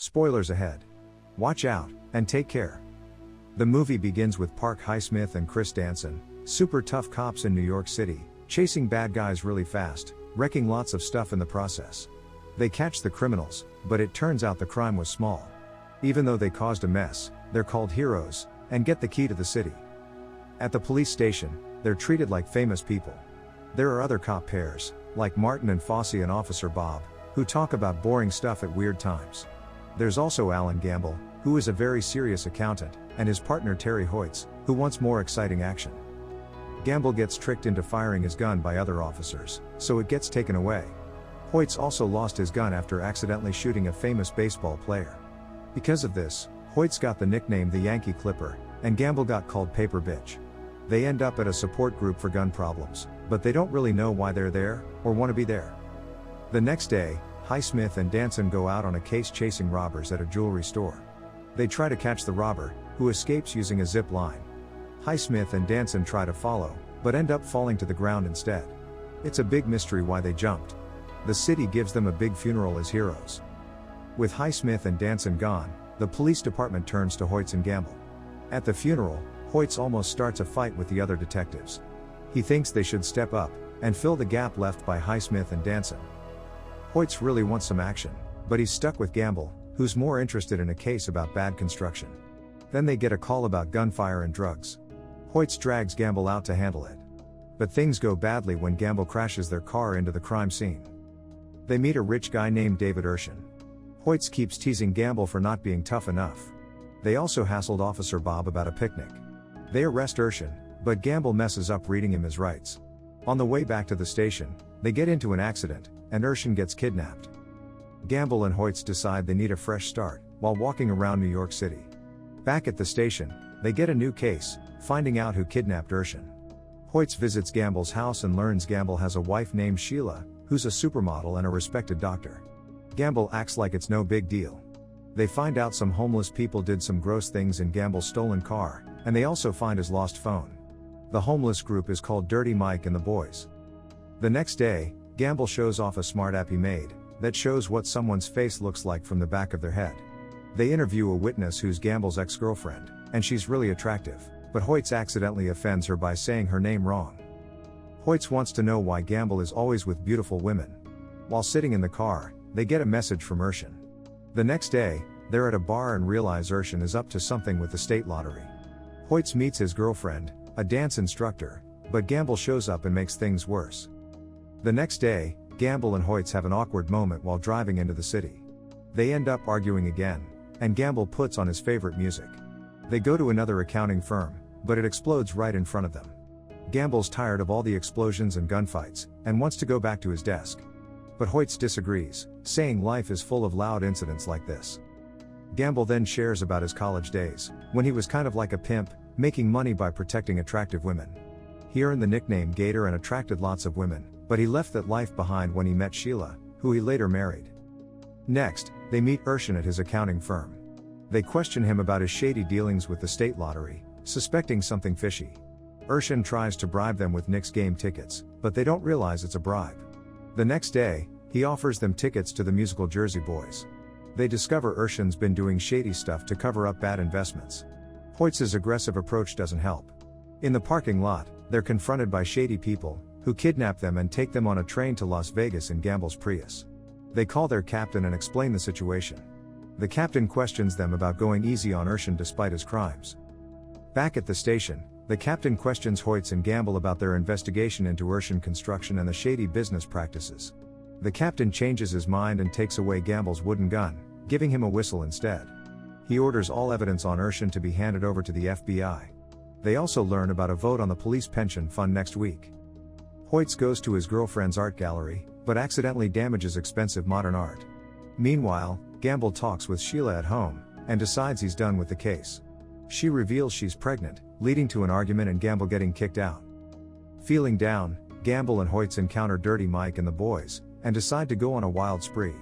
Spoilers ahead. Watch out, and take care. The movie begins with Park Highsmith and Chris Danson, super tough cops in New York City, chasing bad guys really fast, wrecking lots of stuff in the process. They catch the criminals, but it turns out the crime was small. Even though they caused a mess, they're called heroes, and get the key to the city. At the police station, they're treated like famous people. There are other cop pairs, like Martin and Fosse and Officer Bob, who talk about boring stuff at weird times. There's also Alan Gamble, who is a very serious accountant, and his partner Terry Hoyts, who wants more exciting action. Gamble gets tricked into firing his gun by other officers, so it gets taken away. Hoyts also lost his gun after accidentally shooting a famous baseball player. Because of this, Hoyts got the nickname the Yankee Clipper, and Gamble got called Paper Bitch. They end up at a support group for gun problems, but they don't really know why they're there, or want to be there. The next day, Highsmith and Danson go out on a case chasing robbers at a jewelry store. They try to catch the robber, who escapes using a zip line. Highsmith and Danson try to follow, but end up falling to the ground instead. It's a big mystery why they jumped. The city gives them a big funeral as heroes. With Highsmith and Danson gone, the police department turns to Hoyts and Gamble. At the funeral, Hoyts almost starts a fight with the other detectives. He thinks they should step up, and fill the gap left by Highsmith and Danson. Hoyts really wants some action, but he's stuck with Gamble, who's more interested in a case about bad construction. Then they get a call about gunfire and drugs. Hoyts drags Gamble out to handle it. But things go badly when Gamble crashes their car into the crime scene. They meet a rich guy named David Urshan. Hoyts keeps teasing Gamble for not being tough enough. They also hassled Officer Bob about a picnic. They arrest Urshan, but Gamble messes up reading him his rights. On the way back to the station, they get into an accident, and Urshan gets kidnapped. Gamble and Hoyts decide they need a fresh start, while walking around New York City. Back at the station, they get a new case, finding out who kidnapped Urshan. Hoyts visits Gamble's house and learns Gamble has a wife named Sheila, who's a supermodel and a respected doctor. Gamble acts like it's no big deal. They find out some homeless people did some gross things in Gamble's stolen car, and they also find his lost phone. The homeless group is called Dirty Mike and the Boys. The next day, Gamble shows off a smart app he made, that shows what someone's face looks like from the back of their head. They interview a witness who's Gamble's ex-girlfriend, and she's really attractive, but Hoyts accidentally offends her by saying her name wrong. Hoyts wants to know why Gamble is always with beautiful women. While sitting in the car, they get a message from Urshan. The next day, they're at a bar and realize Urshan is up to something with the state lottery. Hoyts meets his girlfriend, a dance instructor, but Gamble shows up and makes things worse. The next day, Gamble and Hoyts have an awkward moment while driving into the city. They end up arguing again, and Gamble puts on his favorite music. They go to another accounting firm, but it explodes right in front of them. Gamble's tired of all the explosions and gunfights, and wants to go back to his desk. But Hoyts disagrees, saying life is full of loud incidents like this. Gamble then shares about his college days, when he was kind of like a pimp, making money by protecting attractive women. He earned the nickname Gator and attracted lots of women, but he left that life behind when he met Sheila, who he later married. Next, they meet Urshan at his accounting firm. They question him about his shady dealings with the state lottery, suspecting something fishy. Urshan tries to bribe them with Knicks game tickets, but they don't realize it's a bribe. The next day, he offers them tickets to the musical Jersey Boys. They discover Urshan's been doing shady stuff to cover up bad investments. Hoyts' aggressive approach doesn't help. In the parking lot, they're confronted by shady people, who kidnap them and take them on a train to Las Vegas in Gamble's Prius. They call their captain and explain the situation. The captain questions them about going easy on Urshan despite his crimes. Back at the station, the captain questions Hoyts and Gamble about their investigation into Urshan construction and the shady business practices. The captain changes his mind and takes away Gamble's wooden gun, giving him a whistle instead. He orders all evidence on Urshan to be handed over to the FBI. They also learn about a vote on the police pension fund next week. Hoyts goes to his girlfriend's art gallery, but accidentally damages expensive modern art. Meanwhile, Gamble talks with Sheila at home, and decides he's done with the case. She reveals she's pregnant, leading to an argument and Gamble getting kicked out. Feeling down, Gamble and Hoyts encounter Dirty Mike and the Boys, and decide to go on a wild spree.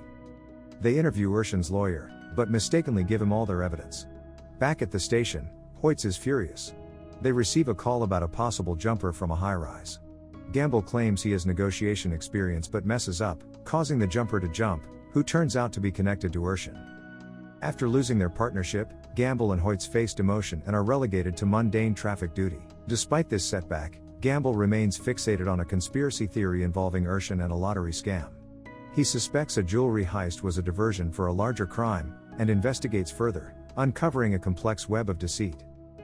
They interview Urshan's lawyer, but mistakenly give him all their evidence. Back at the station, Hoyts is furious. They receive a call about a possible jumper from a high-rise. Gamble claims he has negotiation experience but messes up, causing the jumper to jump, who turns out to be connected to Urshan. After losing their partnership, Gamble and Hoyts face demotion and are relegated to mundane traffic duty. Despite this setback, Gamble remains fixated on a conspiracy theory involving Urshan and a lottery scam. He suspects a jewelry heist was a diversion for a larger crime, and investigates further, uncovering a complex web of deceit.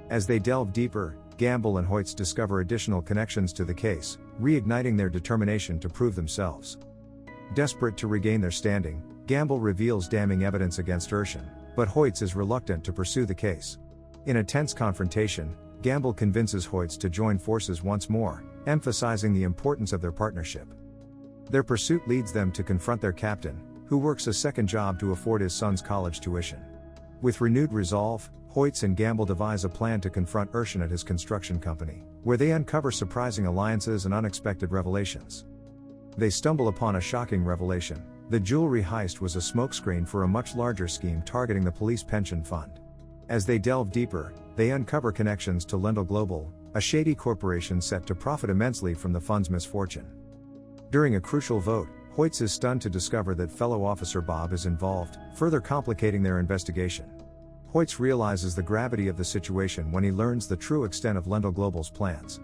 As they delve deeper, Gamble and Hoyts discover additional connections to the case, reigniting their determination to prove themselves. Desperate to regain their standing, Gamble reveals damning evidence against Urshan, but Hoyts is reluctant to pursue the case. In a tense confrontation, Gamble convinces Hoyts to join forces once more, emphasizing the importance of their partnership. Their pursuit leads them to confront their captain, who works a second job to afford his son's college tuition. With renewed resolve, Hoyts and Gamble devise a plan to confront Urshan at his construction company, where they uncover surprising alliances and unexpected revelations. They stumble upon a shocking revelation: the jewelry heist was a smokescreen for a much larger scheme targeting the police pension fund. As they delve deeper, they uncover connections to Lendl Global, a shady corporation set to profit immensely from the fund's misfortune. During a crucial vote, Hoyts is stunned to discover that fellow officer Bob is involved, further complicating their investigation. Hoyts realizes the gravity of the situation when he learns the true extent of Lendl Global's plans.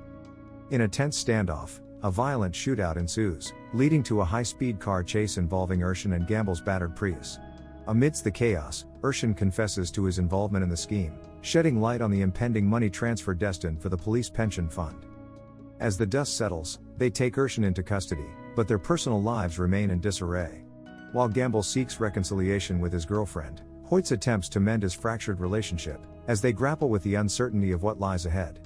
In a tense standoff, a violent shootout ensues, leading to a high-speed car chase involving Urshan and Gamble's battered Prius. Amidst the chaos, Urshan confesses to his involvement in the scheme, shedding light on the impending money transfer destined for the police pension fund. As the dust settles, they take Urshan into custody, but their personal lives remain in disarray. While Gamble seeks reconciliation with his girlfriend, Hoyts attempts to mend his fractured relationship, as they grapple with the uncertainty of what lies ahead.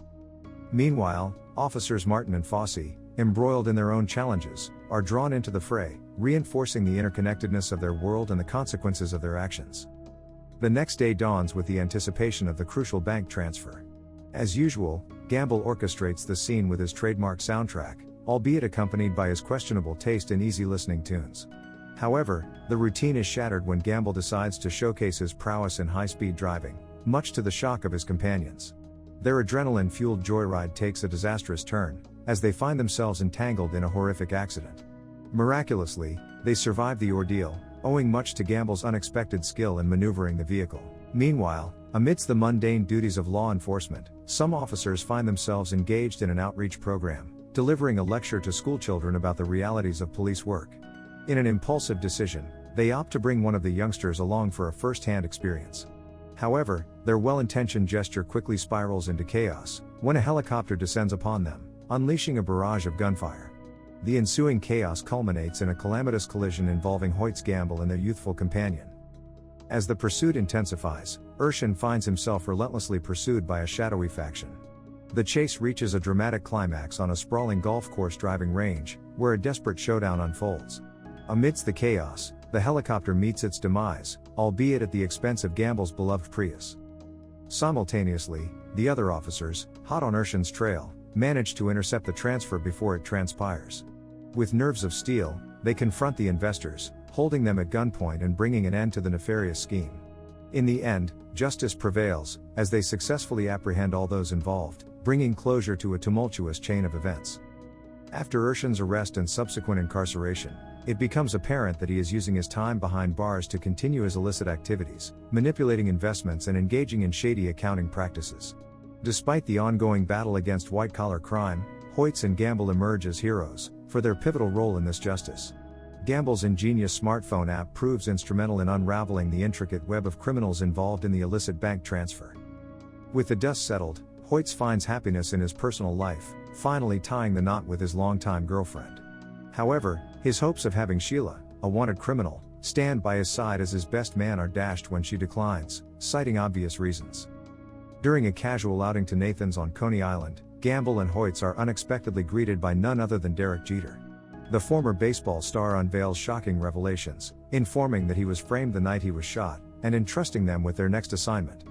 Meanwhile, officers Martin and Fossey, embroiled in their own challenges, are drawn into the fray, reinforcing the interconnectedness of their world and the consequences of their actions. The next day dawns with the anticipation of the crucial bank transfer. As usual, Gamble orchestrates the scene with his trademark soundtrack, albeit accompanied by his questionable taste in easy-listening tunes. However, the routine is shattered when Gamble decides to showcase his prowess in high-speed driving, much to the shock of his companions. Their adrenaline-fueled joyride takes a disastrous turn, as they find themselves entangled in a horrific accident. Miraculously, they survive the ordeal, owing much to Gamble's unexpected skill in maneuvering the vehicle. Meanwhile, amidst the mundane duties of law enforcement, some officers find themselves engaged in an outreach program, delivering a lecture to schoolchildren about the realities of police work. In an impulsive decision, they opt to bring one of the youngsters along for a first-hand experience. However, their well-intentioned gesture quickly spirals into chaos, when a helicopter descends upon them, unleashing a barrage of gunfire. The ensuing chaos culminates in a calamitous collision involving Hoyts, Gamble and their youthful companion. As the pursuit intensifies, Urshan finds himself relentlessly pursued by a shadowy faction. The chase reaches a dramatic climax on a sprawling golf course driving range, where a desperate showdown unfolds. Amidst the chaos, the helicopter meets its demise, albeit at the expense of Gamble's beloved Prius. Simultaneously, the other officers, hot on Urshan's trail, manage to intercept the transfer before it transpires. With nerves of steel, they confront the investors, holding them at gunpoint and bringing an end to the nefarious scheme. In the end, justice prevails, as they successfully apprehend all those involved, bringing closure to a tumultuous chain of events. After Urshan's arrest and subsequent incarceration, it becomes apparent that he is using his time behind bars to continue his illicit activities, manipulating investments and engaging in shady accounting practices. Despite the ongoing battle against white-collar crime, Hoyts and Gamble emerge as heroes, for their pivotal role in this justice. Gamble's ingenious smartphone app proves instrumental in unraveling the intricate web of criminals involved in the illicit bank transfer. With the dust settled, Hoyts finds happiness in his personal life, finally tying the knot with his longtime girlfriend. However, his hopes of having Sheila, a wanted criminal, stand by his side as his best man are dashed when she declines, citing obvious reasons. During a casual outing to Nathan's on Coney Island, Gamble and Hoyts are unexpectedly greeted by none other than Derek Jeter. The former baseball star unveils shocking revelations, informing that he was framed the night he was shot, and entrusting them with their next assignment.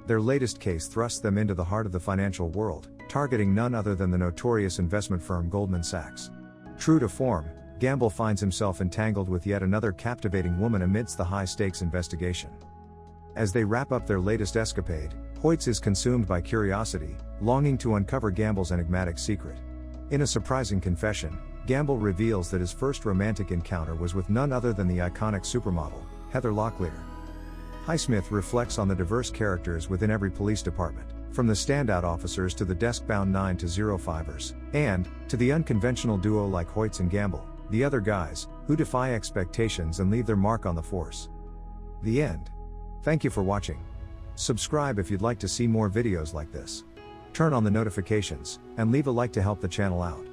Their latest case thrusts them into the heart of the financial world, targeting none other than the notorious investment firm Goldman Sachs. True to form, Gamble finds himself entangled with yet another captivating woman amidst the high-stakes investigation. As they wrap up their latest escapade, Hoyts is consumed by curiosity, longing to uncover Gamble's enigmatic secret. In a surprising confession, Gamble reveals that his first romantic encounter was with none other than the iconic supermodel, Heather Locklear. Highsmith reflects on the diverse characters within every police department, from the standout officers to the desk-bound 9 to 05ers, and, to the unconventional duo like Hoyts and Gamble, the other guys, who defy expectations and leave their mark on the force. The end. Thank you for watching. Subscribe if you'd like to see more videos like this. Turn on the notifications, and leave a like to help the channel out.